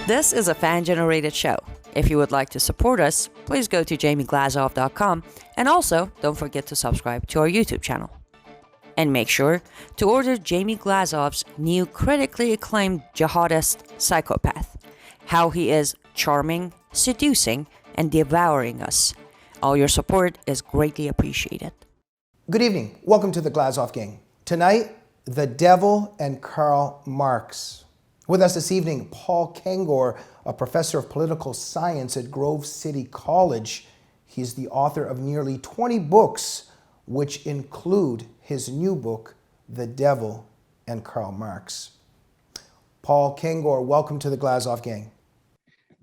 This is a fan-generated show. If you would like to support us, please go to jamieglazov.com, and also don't forget to subscribe to our YouTube channel. And make sure to order Jamie Glazov's new critically acclaimed jihadist psychopath, How He Is Charming, Seducing, and Devouring Us. All your support is greatly appreciated. Good evening. Welcome to the Glazov Gang. Tonight, the devil and Karl Marx. With us this evening, Paul Kengor, a professor of political science at Grove City College. He's the author of nearly 20 books, which include his new book, The Devil and Karl Marx. Paul Kengor, welcome to the Glazov Gang.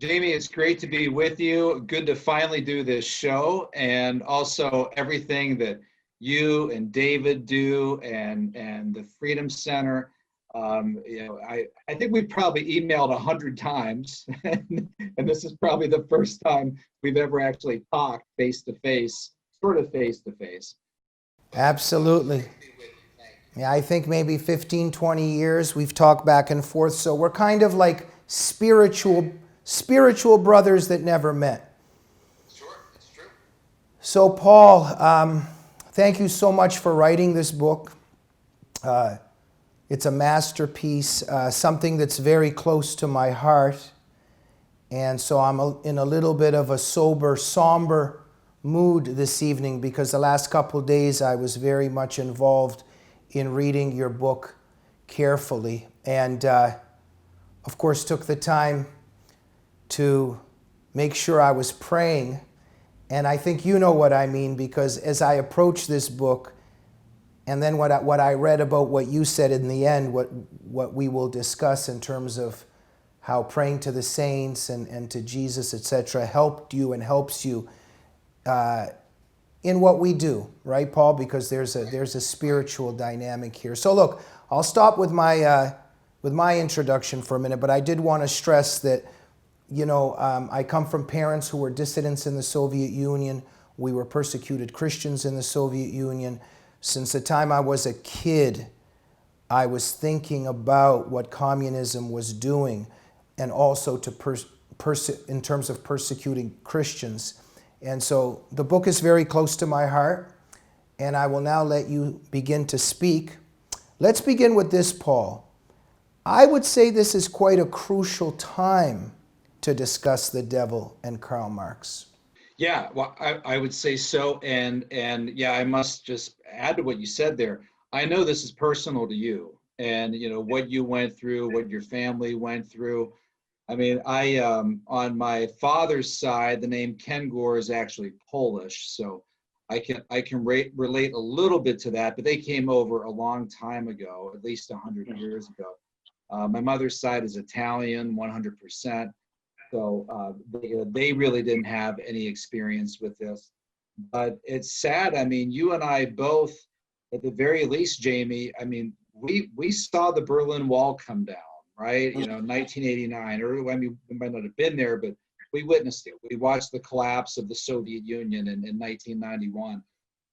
Jamie, it's great to be with you. Good to finally do this show, and also everything that you and David do and the Freedom Center. I think we've probably emailed 100 times, and this is probably the first time we've ever actually talked face-to-face, sort of face-to-face. Absolutely. Yeah, I think maybe 15, 20 years we've talked back and forth, so we're kind of like spiritual brothers that never met. Sure, it's true. So Paul, thank you so much for writing this book. It's a masterpiece, something that's very close to my heart. And so I'm in a little bit of a somber mood this evening because the last couple of days I was very much involved in reading your book carefully. And of course took the time to make sure I was praying. And I think you know what I mean, because as I approach this book, and then what I read about what you said in the end, what we will discuss in terms of how praying to the saints and to Jesus, etc., helped you and helps you in what we do, right, Paul? Because there's a spiritual dynamic here. So look, I'll stop with my introduction for a minute, but I did want to stress that, I come from parents who were dissidents in the Soviet Union. We were persecuted Christians in the Soviet Union. Since the time I was a kid, I was thinking about what communism was doing, and also in terms of persecuting Christians. And so the book is very close to my heart, and I will now let you begin to speak. Let's begin with this, Paul. I would say this is quite a crucial time to discuss the devil and Karl Marx. Yeah, well, I would say so, and yeah, I must just add to what you said there. I know this is personal to you, and what you went through, what your family went through. I mean, I on my father's side, the name Kengor is actually Polish, so I can relate a little bit to that. But they came over a long time ago, at least 100 years ago. My mother's side is Italian, 100%. So they really didn't have any experience with this. But it's sad. I mean, you and I both, at the very least, Jamie, I mean, we saw the Berlin Wall come down, right? 1989, or I mean, we might not have been there, but we witnessed it. We watched the collapse of the Soviet Union in 1991.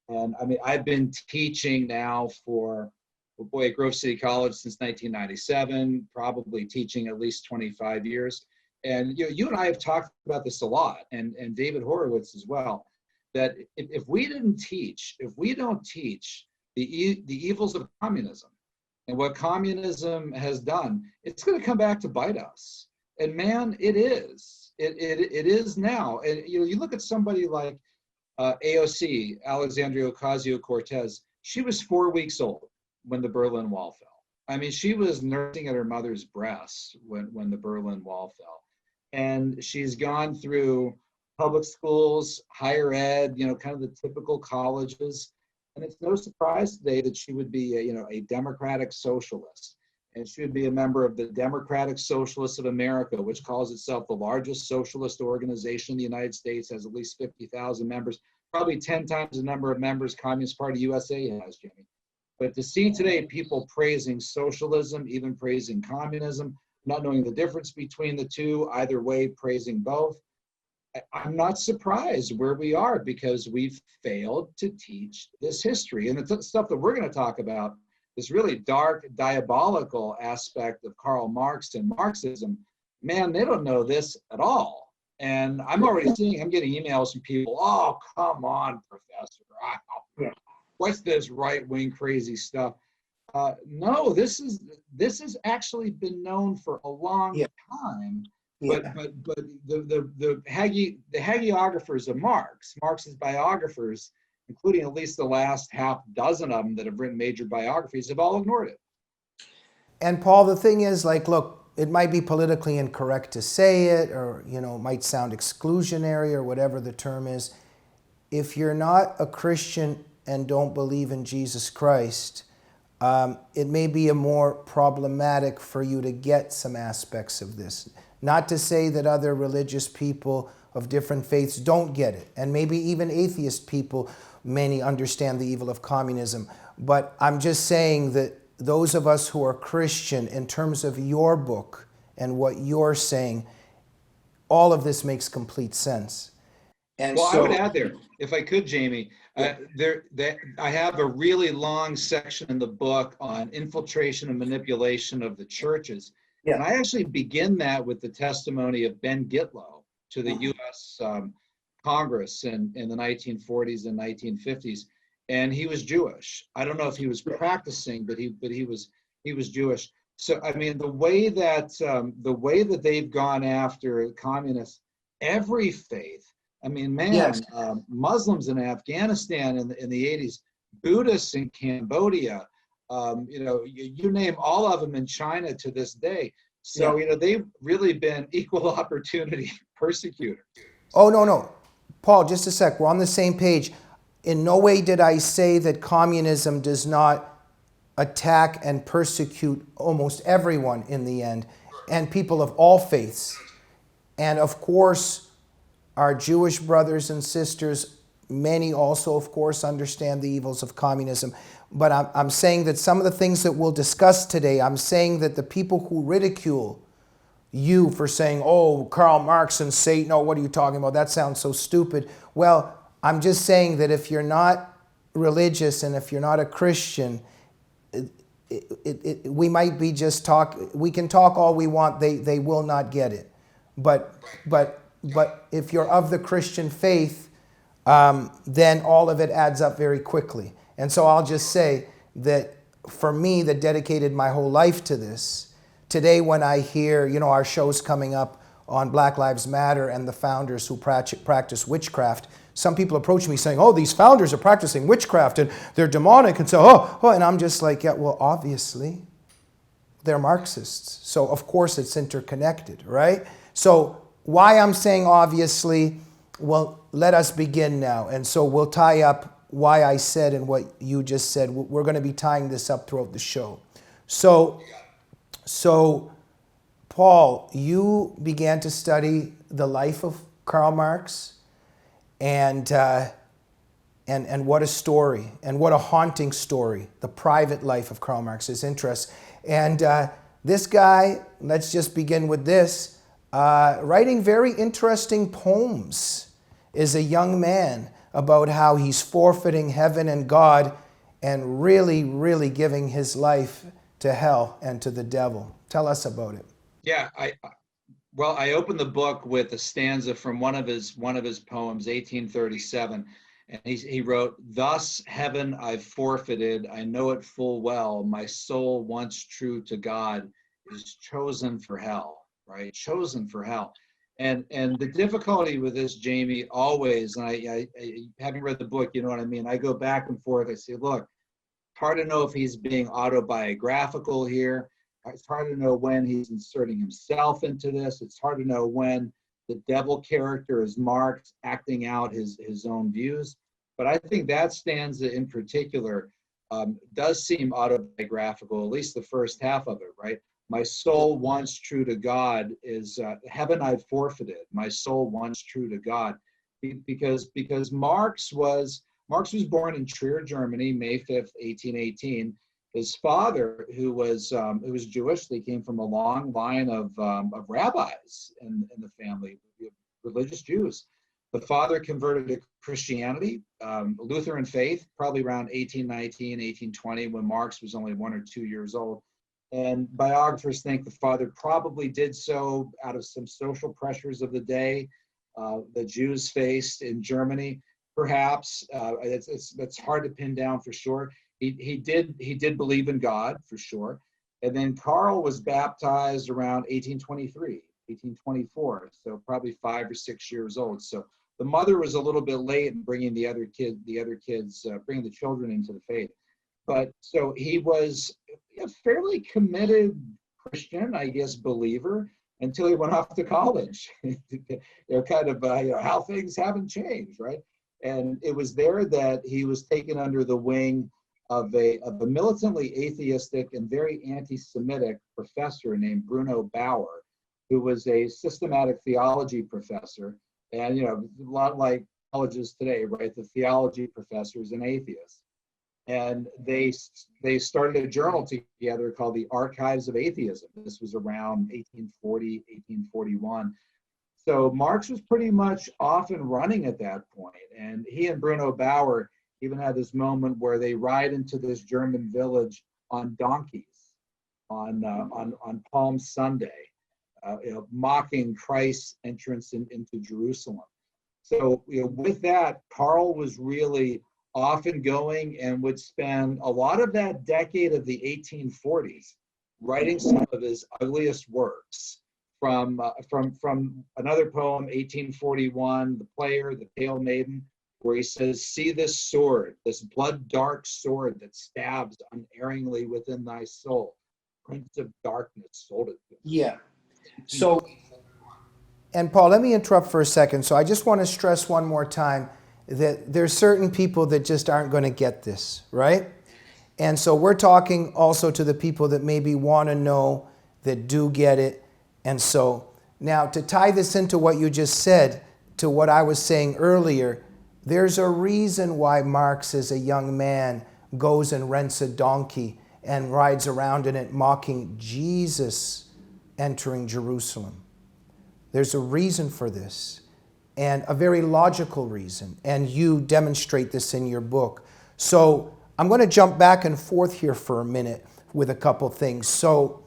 And I mean, I've been teaching now at Grove City College since 1997, probably teaching at least 25 years. And you and I have talked about this a lot, and David Horowitz as well, that if we don't teach the evils of communism and what communism has done, it's going to come back to bite us. And man, it is. It is now. And you look at somebody like AOC, Alexandria Ocasio-Cortez. She was 4 weeks old when the Berlin Wall fell. I mean, she was nursing at her mother's breast when the Berlin Wall fell. And she's gone through public schools, higher ed, kind of the typical colleges. And it's no surprise today that she would be a democratic socialist. And she would be a member of the Democratic Socialists of America, which calls itself the largest socialist organization in the United States, has at least 50,000 members, probably 10 times the number of members Communist Party USA has, Jimmy. But to see today people praising socialism, even praising communism, not knowing the difference between the two, either way praising both, I'm not surprised where we are, because we've failed to teach this history. And the stuff that we're going to talk about, this really dark, diabolical aspect of Karl Marx and Marxism, man, they don't know this at all. And I'm already seeing, I'm getting emails from people, oh, come on, professor. What's this right-wing crazy stuff? No, this has actually been known for a long time. But the hagiographers of Marx's biographers, including at least the last half dozen of them that have written major biographies, have all ignored it. And Paul, the thing is, like, look, it might be politically incorrect to say it, or, you know, it might sound exclusionary or whatever the term is. If you're not a Christian and don't believe in Jesus Christ, it may be a more problematic for you to get some aspects of this. Not to say that other religious people of different faiths don't get it, and maybe even atheist people many understand the evil of communism. But I'm just saying that those of us who are Christian, in terms of your book and what you're saying, all of this makes complete sense. And well, so, I would add there, if I could, Jamie, I have a really long section in the book on infiltration and manipulation of the churches. Yeah. And I actually begin that with the testimony of Ben Gitlow to the U.S. Congress in the 1940s and 1950s. And he was Jewish. I don't know if he was practicing, but he was Jewish. So I mean, the way that they've gone after communists, every faith. I mean, man, yes. Muslims in Afghanistan in the 80s, Buddhists in Cambodia, you know, you name all of them in China to this day. So you know, they've really been equal opportunity persecutors. Oh no, Paul, just a sec. We're on the same page. In no way did I say that communism does not attack and persecute almost everyone in the end, and people of all faiths. And of course, our Jewish brothers and sisters, many also, of course, understand the evils of communism. But I'm saying that some of the things that we'll discuss today, I'm saying that the people who ridicule you for saying, oh, Karl Marx and Satan, oh, what are you talking about? That sounds so stupid. Well, I'm just saying that if you're not religious and if you're not a Christian, we might be just we can talk all we want, they will not get it. But if you're of the Christian faith, then all of it adds up very quickly. And so I'll just say that for me, that dedicated my whole life to this, today when I hear, you know, our show's coming up on Black Lives Matter and the founders who practice witchcraft, some people approach me saying, oh, these founders are practicing witchcraft and they're demonic, and so, and I'm just like, yeah, well, obviously, they're Marxists. So of course it's interconnected, right? So why I'm saying obviously, well, let us begin now. And so we'll tie up why I said and what you just said. We're going to be tying this up throughout the show. So Paul, you began to study the life of Karl Marx, and what a story, and what a haunting story, the private life of Karl Marx, his interests. And this guy, let's just begin with this, writing very interesting poems as a young man about how he's forfeiting heaven and God and really, really giving his life to hell and to the devil. Tell us about it. Yeah, I opened the book with a stanza from one of his poems, 1837, and he wrote, "Thus heaven I've forfeited, I know it full well, my soul once true to God is chosen for hell," right? Chosen for hell. And the difficulty with this, Jamie, always, and I having read the book, you know what I mean, I go back and forth, I say, look, hard to know if he's being autobiographical here. It's hard to know when he's inserting himself into this. It's hard to know when the devil character is Marx acting out his own views. But I think that stanza in particular does seem autobiographical, at least the first half of it, right? My soul once true to God is heaven I've forfeited. My soul once true to God, because Marx was born in Trier, Germany, May 5th, 1818. His father, who was Jewish, they came from a long line of rabbis in the family, religious Jews. The father converted to Christianity, Lutheran faith, probably around 1819, 1820, when Marx was only 1 or 2 years old. And biographers think the father probably did so out of some social pressures of the day the Jews faced in Germany. Perhaps it's hard to pin down for sure. He did believe in God for sure. And then Karl was baptized around 1823, 1824, so probably 5 or 6 years old. So the mother was a little bit late in bringing bringing the children into the faith. But so he was a fairly committed Christian, I guess, believer until he went off to college. Kind of how things haven't changed, right? And it was there that he was taken under the wing of a militantly atheistic and very anti-Semitic professor named Bruno Bauer, who was a systematic theology professor. And, a lot like colleges today, right? The theology professor is an atheist. And they started a journal together called the Archives of Atheism. This was around 1840, 1841. So Marx was pretty much off and running at that point. And he and Bruno Bauer even had this moment where they ride into this German village on donkeys on Palm Sunday, mocking Christ's entrance into Jerusalem. So with that, Karl was really off and going and would spend a lot of that decade of the 1840s writing some of his ugliest works. From another poem, 1841, The Player, The Pale Maiden, where he says, "See this sword, this blood-dark sword that stabs unerringly within thy soul. Prince of darkness sold it to me." Yeah. So, and Paul, let me interrupt for a second. So I just want to stress one more time that there's certain people that just aren't going to get this, right? And so we're talking also to the people that maybe want to know, that do get it. And so now to tie this into what you just said, to what I was saying earlier, there's a reason why Marx as a young man goes and rents a donkey and rides around in it mocking Jesus entering Jerusalem. There's a reason for this, and a very logical reason, and you demonstrate this in your book. So I'm going to jump back and forth here for a minute with a couple things. So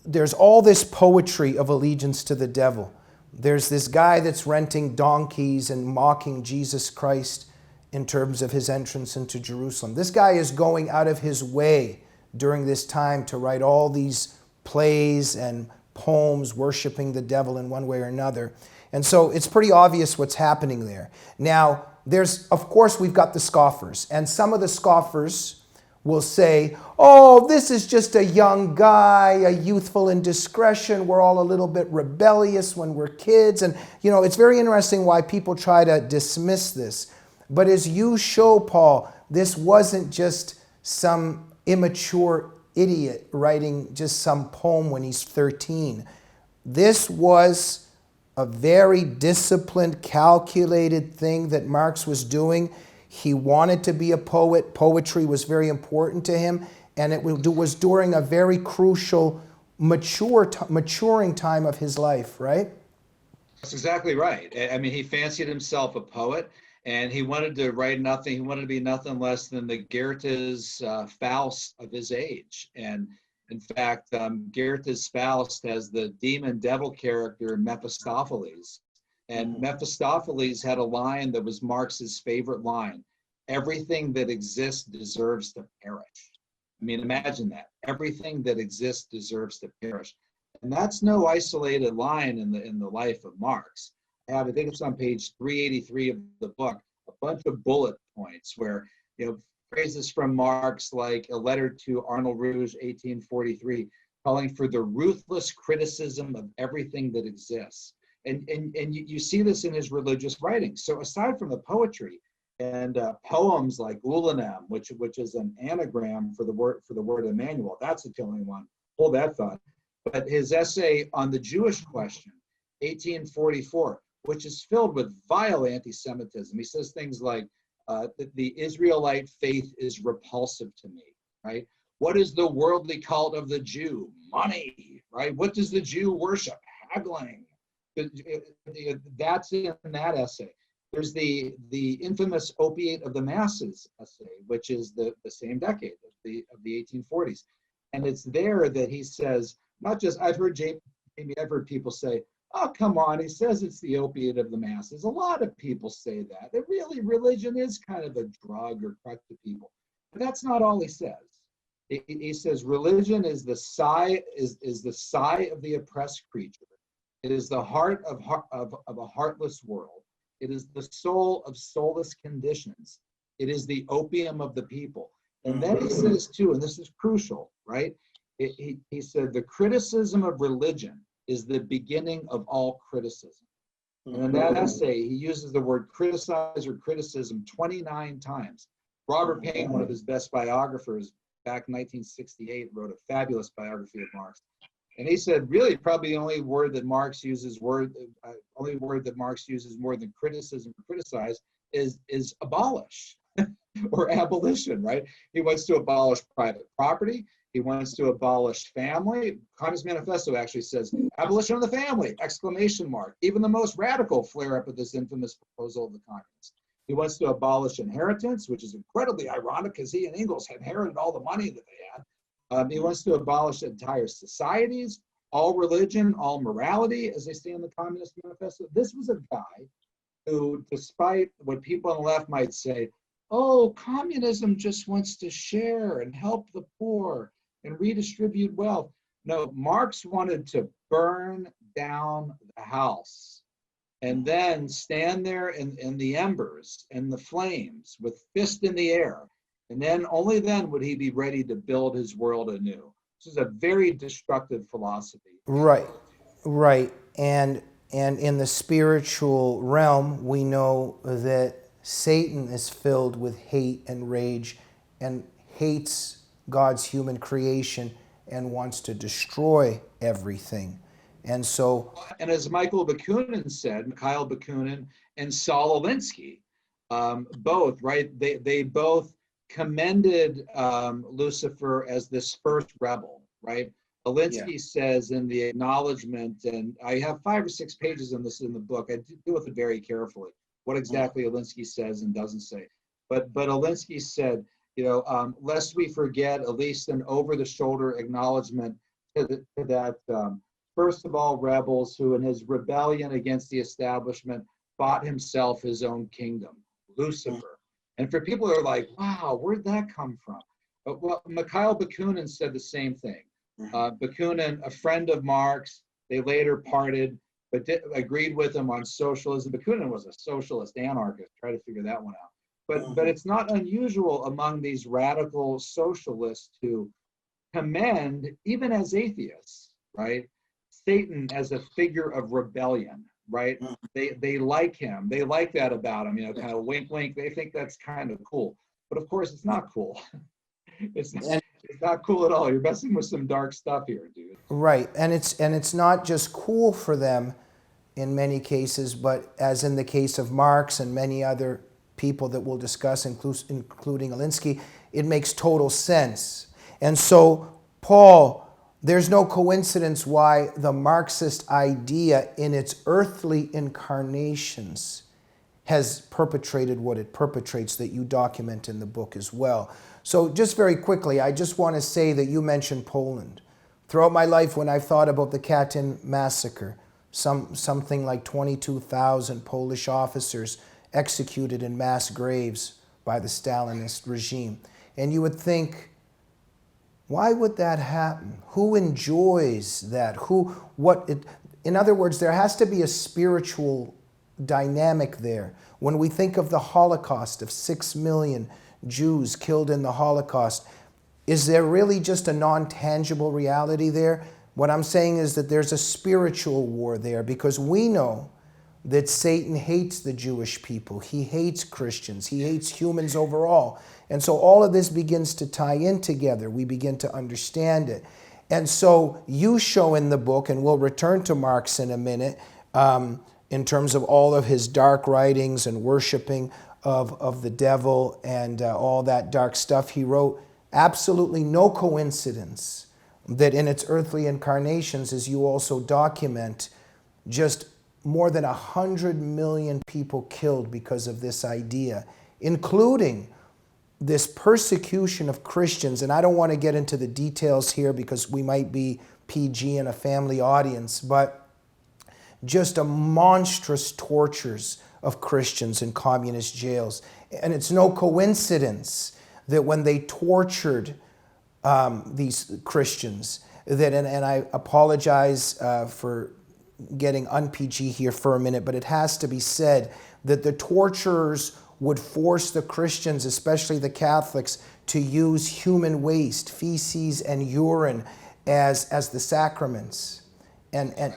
there's all this poetry of allegiance to the devil. There's this guy that's renting donkeys and mocking Jesus Christ in terms of his entrance into Jerusalem. This guy is going out of his way during this time to write all these plays and poems worshiping the devil in one way or another. And so it's pretty obvious what's happening there. Now, of course, we've got the scoffers. And some of the scoffers will say, oh, this is just a young guy, a youthful indiscretion. We're all a little bit rebellious when we're kids. And, it's very interesting why people try to dismiss this. But as you show, Paul, this wasn't just some immature idiot writing just some poem when he's 13. This was a very disciplined, calculated thing that Marx was doing. He wanted to be a poet. Poetry was very important to him, and it was during a very crucial, maturing time of his life, right? That's exactly right. I mean, he fancied himself a poet, and he wanted to write nothing. He wanted to be nothing less than the Goethe's Faust of his age. And in fact, Goethe's Faust has the demon devil character Mephistopheles. And Mephistopheles had a line that was Marx's favorite line: "Everything that exists deserves to perish." I mean, imagine that. Everything that exists deserves to perish. And that's no isolated line in the life of Marx. I think it's on page 383 of the book, a bunch of bullet points where, phrases from Marx like a letter to Arnold Rouge, 1843, calling for the ruthless criticism of everything that exists. And you see this in his religious writings. So aside from the poetry and poems like Ulanem, which is an anagram for the word Emmanuel, that's the only one. Hold that thought. But his essay on the Jewish question, 1844, which is filled with vile anti-Semitism. He says things like, the Israelite faith is repulsive to me, right? What is the worldly cult of the Jew? Money, right? What does the Jew worship? Haggling. That's in that essay. There's the infamous opiate of the masses essay, which is the same decade of the 1840s. And it's there that he says, not just, I've heard people say, oh, come on, he says it's the opiate of the masses. A lot of people say that. That really, religion is kind of a drug or crutch to people. But that's not all he says. He says religion is the sigh of the oppressed creature. It is the heart of a heartless world. It is the soul of soulless conditions. It is the opium of the people. And then he says too, and this is crucial, right? He said the criticism of religion is the beginning of all criticism. And in that essay, he uses the word criticize or criticism 29 times. Robert Payne, one of his best biographers, back in 1968, wrote a fabulous biography of Marx. And he said, really, probably the only word that Marx uses more than criticism or criticize is abolish or abolition, right? He wants to abolish private property. He wants to abolish family. Communist Manifesto actually says abolition of the family, exclamation mark. Even the most radical flare up at this infamous proposal of the communists. He wants to abolish inheritance, which is incredibly ironic because he and Engels had inherited all the money that they had. He wants to abolish entire societies, all religion, all morality, as they say in the Communist Manifesto. This was a guy who, despite what people on the left might say, oh, communism just wants to share and help the poor and redistribute wealth. No, Marx wanted to burn down the house and then stand there in the embers and the flames with fist in the air. And then only then would he be ready to build his world anew. This is a very destructive philosophy. Right, right. And in the spiritual realm, we know that Satan is filled with hate and rage and hates God's human creation and wants to destroy everything. And so... And as Mikhail Bakunin and Saul Alinsky, both, right? They both commended Lucifer as this first rebel, right? Alinsky says in the acknowledgement, and I have 5 or 6 pages on this in the book, I deal with it very carefully, what exactly Alinsky says and doesn't say. But Alinsky said, lest we forget at least an over-the-shoulder acknowledgement to that, first of all, rebels who in his rebellion against the establishment bought himself his own kingdom, Lucifer. And for people who are like, wow, where'd that come from? Well, Mikhail Bakunin said the same thing. Bakunin, a friend of Marx, they later parted, but agreed with him on socialism. Bakunin was a socialist anarchist. Try to figure that one out. But it's not unusual among these radical socialists to commend, even as atheists, right, Satan as a figure of rebellion, right? They like him. They like that about him, kind of wink, wink. They think that's kind of cool. But of course, it's not cool. It's not cool at all. You're messing with some dark stuff here, dude. Right, and it's not just cool for them in many cases, but as in the case of Marx and many other people that we'll discuss, including Alinsky, it makes total sense. And so, Paul, there's no coincidence why the Marxist idea in its earthly incarnations has perpetrated what it perpetrates that you document in the book as well. So just very quickly, I just want to say that you mentioned Poland. Throughout my life, when I've thought about the Katyn massacre, something like 22,000 Polish officers executed in mass graves by the Stalinist regime. And you would think, why would that happen? Who enjoys that? In other words, there has to be a spiritual dynamic there. When we think of the Holocaust, of 6 million Jews killed in the Holocaust, is there really just a non-tangible reality there? What I'm saying is that there's a spiritual war there, because we know that Satan hates the Jewish people. He hates Christians. He hates humans overall. And so all of this begins to tie in together. We begin to understand it. And so you show in the book, and we'll return to Marx in a minute, in terms of all of his dark writings and worshiping of the devil and all that dark stuff he wrote, absolutely no coincidence that in its earthly incarnations, as you also document, just more than 100 million people killed because of this idea, including this persecution of Christians. And I don't want to get into the details here because we might be PG and a family audience, but just a monstrous tortures of Christians in communist jails. And it's no coincidence that when they tortured these Christians, that, and I apologize for getting un-PG here for a minute, but it has to be said that the torturers would force the Christians, especially the Catholics, to use human waste, feces and urine as the sacraments. And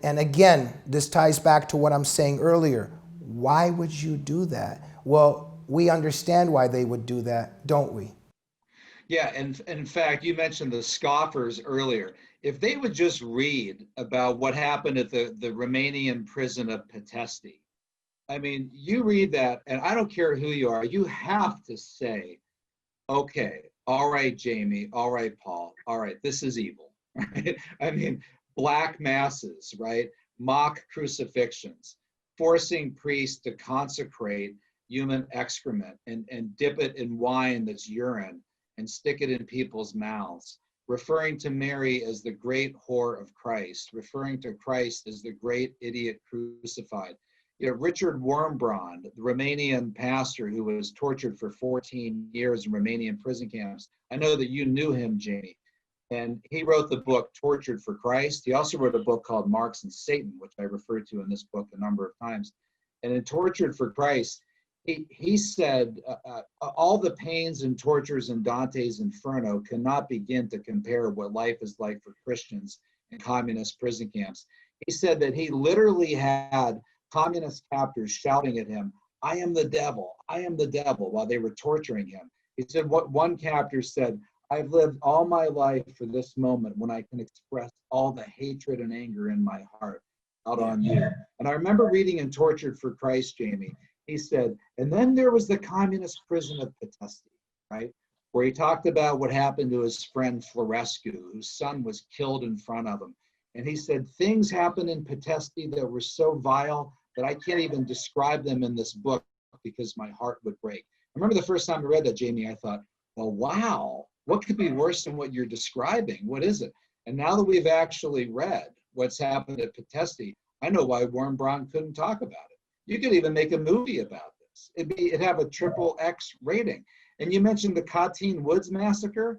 again, this ties back to what I'm saying earlier. Why would you do that? Well, we understand why they would do that, don't we? Yeah, and in fact, you mentioned the scoffers earlier. If they would just read about what happened at the Romanian prison of Pitești, I mean, you read that, and I don't care who you are, you have to say, okay, all right, Jamie, all right, Paul, all right, this is evil, right? I mean, black masses, right? Mock crucifixions, forcing priests to consecrate human excrement and dip it in wine that's urine and stick it in people's mouths, referring to Mary as the great whore of Christ, referring to Christ as the great idiot crucified. You know, Richard Wormbrand, the Romanian pastor who was tortured for 14 years in Romanian prison camps. I know that you knew him, Jamie. And he wrote the book Tortured for Christ. He also wrote a book called Marx and Satan, which I referred to in this book a number of times. And in Tortured for Christ, he said all the pains and tortures in Dante's Inferno cannot begin to compare what life is like for Christians in communist prison camps. He said that he literally had communist captors shouting at him, "I am the devil, I am the devil," while they were torturing him. He said, what one captor said, "I've lived all my life for this moment when I can express all the hatred and anger in my heart out on you." And I remember reading in Tortured for Christ, Jamie, he said, and then there was the communist prison of Pitești, right? Where he talked about what happened to his friend Florescu, whose son was killed in front of him. And he said, things happened in Pitești that were so vile that I can't even describe them in this book because my heart would break. I remember the first time I read that, Jamie, I thought, well, wow, what could be worse than what you're describing? What is it? And now that we've actually read what's happened at Pitești, I know why Wormbrand couldn't talk about it. You could even make a movie about this. It'd have a XXX rating. And you mentioned the Katyn Woods massacre.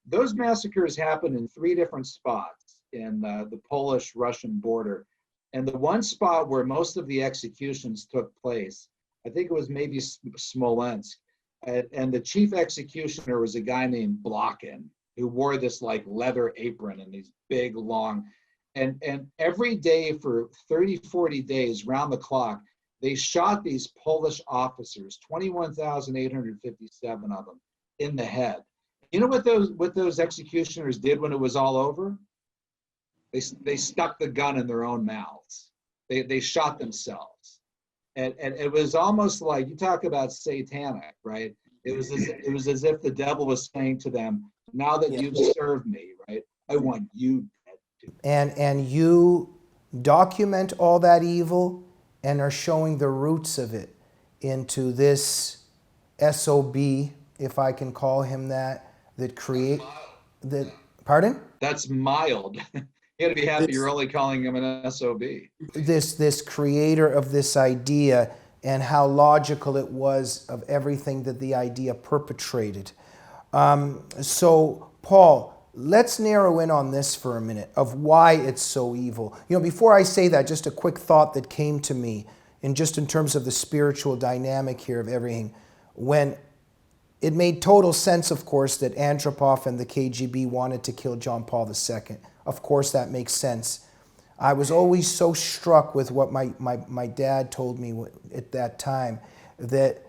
Those massacres happened in 3 different spots in the Polish-Russian border. And the one spot where most of the executions took place, I think it was maybe Smolensk. And the chief executioner was a guy named Blokhin, who wore this like leather apron and these big, long, and every day for 30, 40 days, round the clock, they shot these Polish officers, 21,857 of them, in the head. You know what those executioners did when it was all over? They stuck the gun in their own mouths. They shot themselves. And it was almost like, you talk about satanic, right? It was as if the devil was saying to them, now that you've served me, right, I want you dead too. And you document all that evil and are showing the roots of it into this SOB, if I can call him that that, pardon? That's mild. You gotta be happy you're only calling him an SOB. This creator of this idea and how logical it was of everything that the idea perpetrated. So, Paul, let's narrow in on this for a minute of why it's so evil. You know, before I say that, just a quick thought that came to me, in terms of the spiritual dynamic here of everything. When it made total sense, of course, that Andropov and the KGB wanted to kill John Paul II. Of course, that makes sense. I was always so struck with what my dad told me at that time, that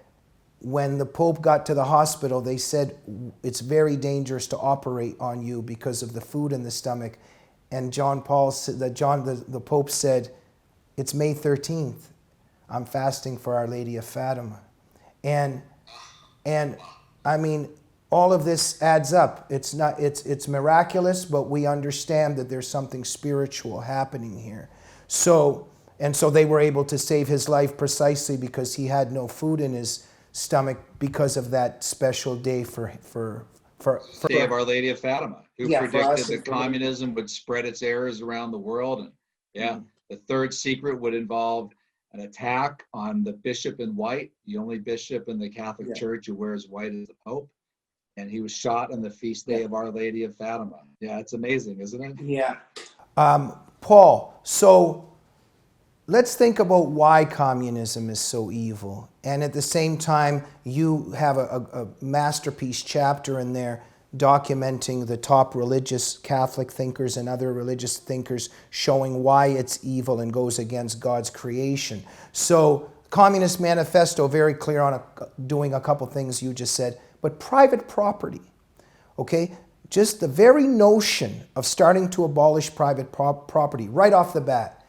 when the Pope got to the hospital, they said, it's very dangerous to operate on you because of the food in the stomach. And the Pope said, it's May 13th. I'm fasting for Our Lady of Fatima. And I mean, all of this adds up. It's miraculous, but we understand that there's something spiritual happening here. So, And so they were able to save his life precisely because he had no food in his stomach because of that special day for Day of Our Lady of Fatima, who Yeah, for us predicted and that for communism would spread its errors around the world. And yeah, the third secret would involve an attack on the bishop in white, the only bishop in the Catholic Church who wears white as the Pope. And he was shot on the feast day of Our Lady of Fatima. Yeah, it's amazing, isn't it? Yeah. Paul, so let's think about why communism is so evil. And at the same time, you have a masterpiece chapter in there documenting the top religious Catholic thinkers and other religious thinkers showing why it's evil and goes against God's creation. So Communist Manifesto, very clear on doing a couple things you just said, but private property, okay? Just the very notion of starting to abolish private property right off the bat.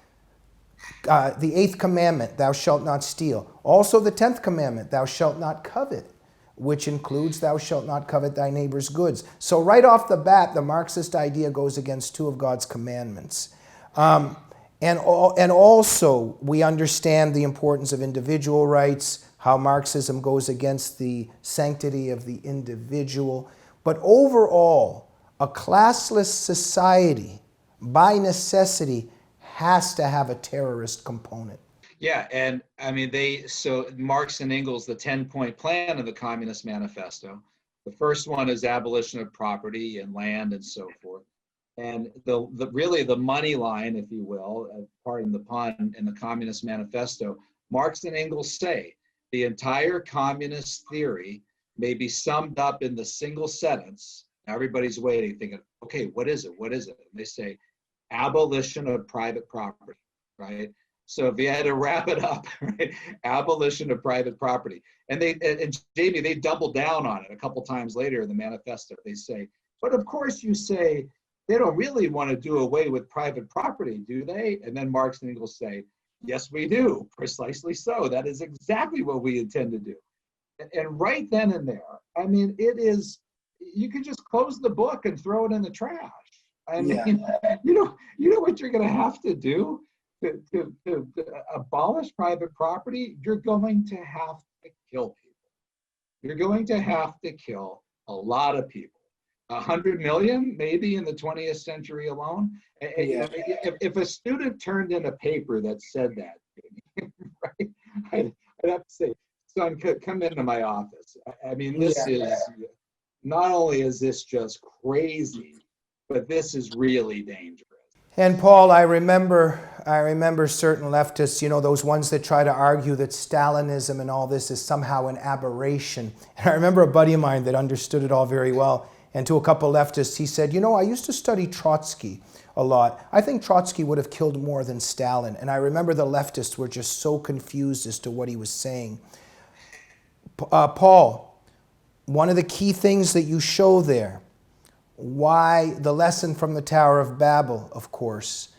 The 8th commandment, thou shalt not steal. Also the 10th commandment, thou shalt not covet, which includes thou shalt not covet thy neighbor's goods. So right off the bat, the Marxist idea goes against 2 of God's commandments. And also we understand the importance of individual rights, how Marxism goes against the sanctity of the individual. But overall, a classless society, by necessity, has to have a terrorist component. Yeah, and I mean, so Marx and Engels, the 10-point plan of the Communist Manifesto, the first one is abolition of property and land and so forth. And really the money line, if you will, pardon the pun, in the Communist Manifesto, Marx and Engels say the entire communist theory may be summed up in the single sentence. Everybody's waiting, thinking, okay, what is it? What is it? And they say, abolition of private property, right? So if you had to wrap it up, right, abolition of private property. And Jamie, they double down on it a couple times later in the manifesto. They say, but of course you say, they don't really want to do away with private property, do they? And then Marx and Engels say, yes, we do, precisely so. That is exactly what we intend to do. And right then and there, I mean, it is, you can just close the book and throw it in the trash. I mean, you know what you're going to have to do to abolish private property? You're going to have to kill people. You're going to have to kill a lot of people. 100 million, maybe in the 20th century alone. Yeah. If a student turned in a paper that said that, right, I'd have to say, son, come into my office. I mean, this is, not only is this just crazy, but this is really dangerous. And Paul, I remember certain leftists, you know, those ones that try to argue that Stalinism and all this is somehow an aberration. And I remember a buddy of mine that understood it all very well. And to a couple leftists, he said, you know, I used to study Trotsky a lot. I think Trotsky would have killed more than Stalin. And I remember the leftists were just so confused as to what he was saying. Paul, one of the key things that you show there, why the lesson from the Tower of Babel, of course.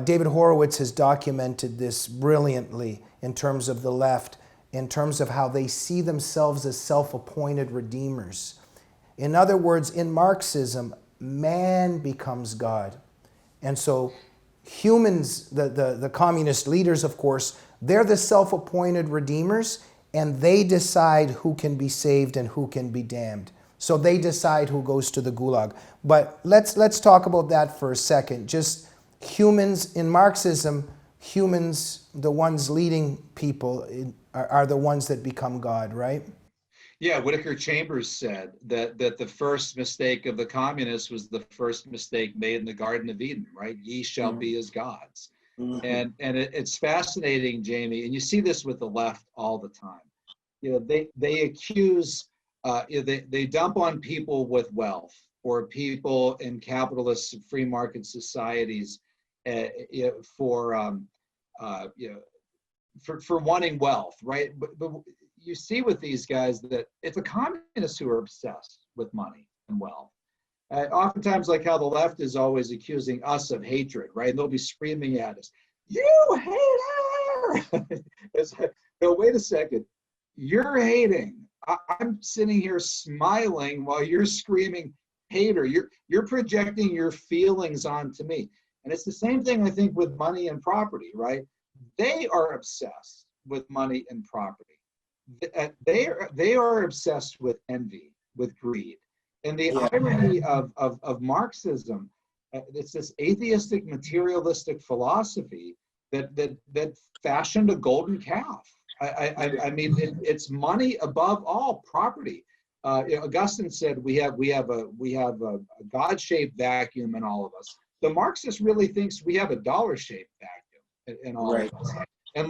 David Horowitz has documented this brilliantly in terms of the left, in terms of how they see themselves as self-appointed redeemers. In other words, in Marxism, man becomes God. And so humans, the communist leaders, of course, they're the self-appointed redeemers, and they decide who can be saved and who can be damned. So they decide who goes to the gulag. But let's talk about that for a second. Just humans, in Marxism, humans, the ones leading people, are the ones that become God, right? Yeah, Whittaker Chambers said that the first mistake of the communists was the first mistake made in the Garden of Eden, right? Ye shall be as gods. And it's fascinating, Jamie, and you see this with the left all the time. You know, they accuse, they dump on people with wealth or people in capitalist free market societies for wanting wealth, right? But you see with these guys that it's the communists who are obsessed with money and wealth. Oftentimes, like how the left is always accusing us of hatred, right? And they'll be screaming at us, "You hater!" It's like, no, wait a second. You're hating. I'm sitting here smiling while you're screaming hater. You're projecting your feelings onto me. And it's the same thing, I think, with money and property, right? they are obsessed with money and property. They are obsessed with envy, with greed. And the irony of Marxism, it's this atheistic materialistic philosophy that fashioned a golden calf. I mean, it's money above all property. Augustine said we have a God-shaped vacuum in all of us. The Marxist really thinks we have a dollar-shaped vacuum in all of us. And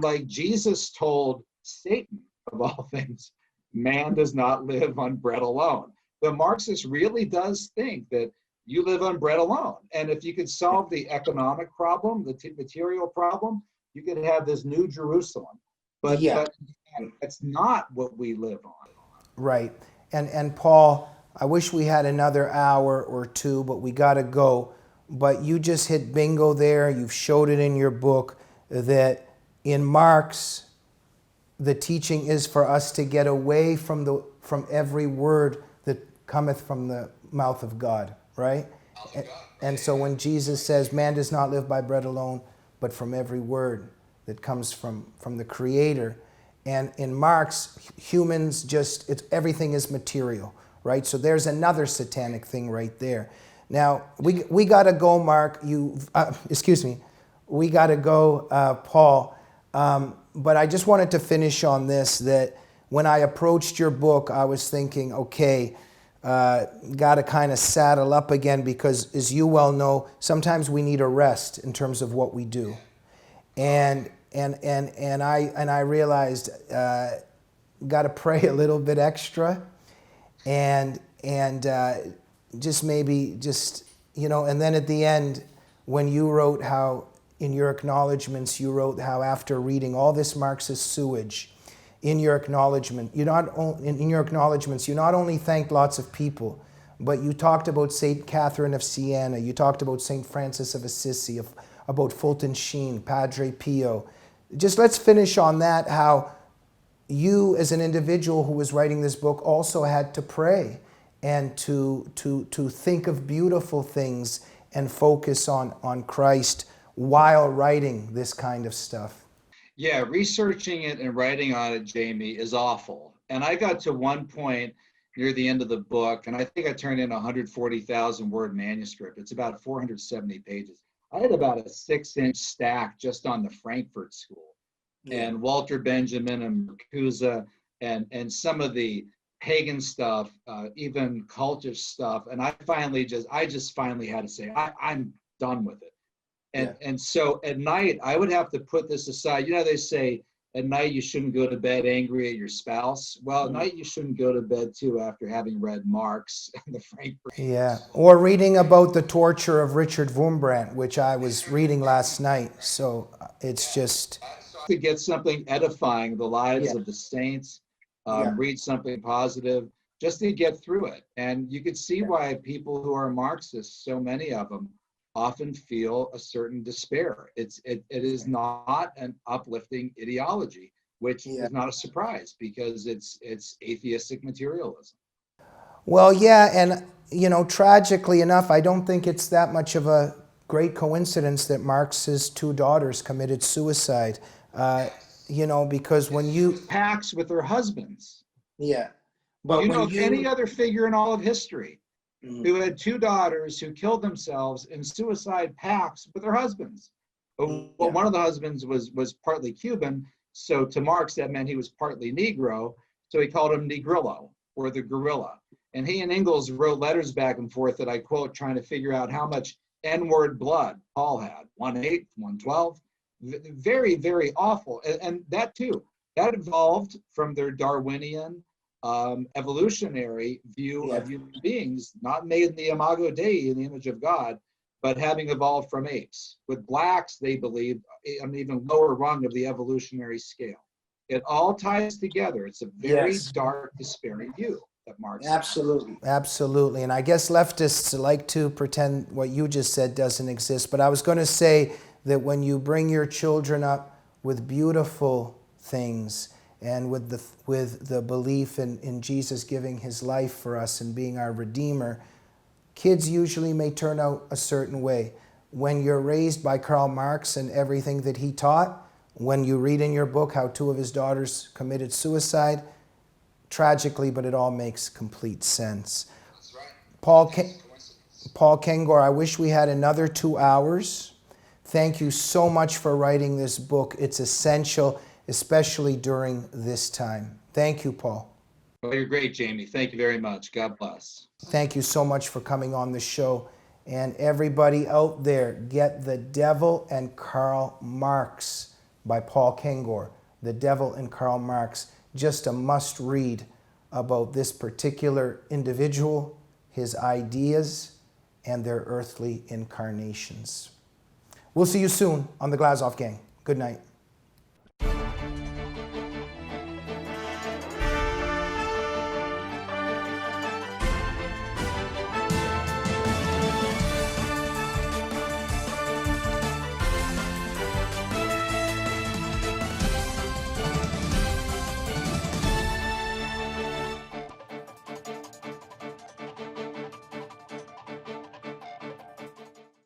like Jesus told Satan, of all things, man does not live on bread alone. The Marxist really does think that you live on bread alone. And if you could solve the economic problem, the material problem, you could have this new Jerusalem. But that's not what we live on. Right. And Paul, I wish we had another hour or two, but we got to go. But you just hit bingo there. You've showed it in your book that in Marx, the teaching is for us to get away from every word that cometh from the mouth of God, right? And so when Jesus says, man does not live by bread alone, but from every word that comes from the Creator. And in Marx, humans everything is material, right? So there's another satanic thing right there. Now, we got to go, Mark. Excuse me. We got to go, Paul. But I just wanted to finish on this, that when I approached your book, I was thinking, okay, got to kind of saddle up again, because as you well know, sometimes we need a rest in terms of what we do. And I realized got to pray a little bit extra, and just maybe and then at the end, when you wrote how in your acknowledgments you wrote how after reading all this Marxist sewage, in your acknowledgments you not only thanked lots of people, but you talked about Saint Catherine of Siena, you talked about Saint Francis of Assisi, about Fulton Sheen, Padre Pio. Just let's finish on that, how you as an individual who was writing this book also had to pray and to think of beautiful things and focus on Christ while writing this kind of stuff. Yeah, researching it and writing on it, Jamie, is awful. And I got to one point near the end of the book, and I think I turned in a 140,000 word manuscript. It's about 470 pages. I had about a 6-inch stack just on the Frankfurt School, and Walter Benjamin and Marcuse and some of the pagan stuff, even cultish stuff. And I just finally had to say, I'm done with it. And so at night, I would have to put this aside. You know, they say at night you shouldn't go to bed angry at your spouse. Well, at night you shouldn't go to bed too after having read Marx and the Frankfurt. Yeah, or reading about the torture of Richard Wurmbrand, which I was reading last night. So it's just to get something edifying, the lives of the saints, read something positive, just to get through it. And you could see why people who are Marxists, so many of them, often feel a certain despair. It is not an uplifting ideology, which is not a surprise because it's atheistic materialism. Well, yeah, and tragically enough, I don't think it's that much of a great coincidence that Marx's 2 daughters committed suicide. Because when you pacts with their husbands. Yeah. But any other figure in all of history who had 2 daughters who killed themselves in suicide pacts with their husbands. Well, one of the husbands was partly Cuban, so to Marx that meant he was partly Negro, so he called him Negrillo, or the guerrilla. And he and Engels wrote letters back and forth that I quote, trying to figure out how much N-word blood Paul had, 1/8, 1/12. Very, very awful. And that too, that evolved from their Darwinian evolutionary view of human beings, not made in the imago Dei, in the image of God, but having evolved from apes. With blacks, they believe an even lower rung of the evolutionary scale. It all ties together. It's a very dark, despairing view that Marx Absolutely. And I guess leftists like to pretend what you just said doesn't exist. But I was going to say that when you bring your children up with beautiful things, and with the belief in Jesus giving his life for us and being our Redeemer, kids usually may turn out a certain way. when you're raised by Karl Marx and everything that he taught, when you read in your book how 2 of his daughters committed suicide, tragically, but it all makes complete sense. That's right. Paul Kengor, I wish we had another 2 hours. Thank you so much for writing this book. It's essential, especially during this time. Thank you, Paul. Well, you're great, Jamie. Thank you very much. God bless. Thank you so much for coming on the show. And everybody out there, get The Devil and Karl Marx by Paul Kengor. The Devil and Karl Marx. Just a must read about this particular individual, his ideas, and their earthly incarnations. We'll see you soon on the Glazov Gang. Good night.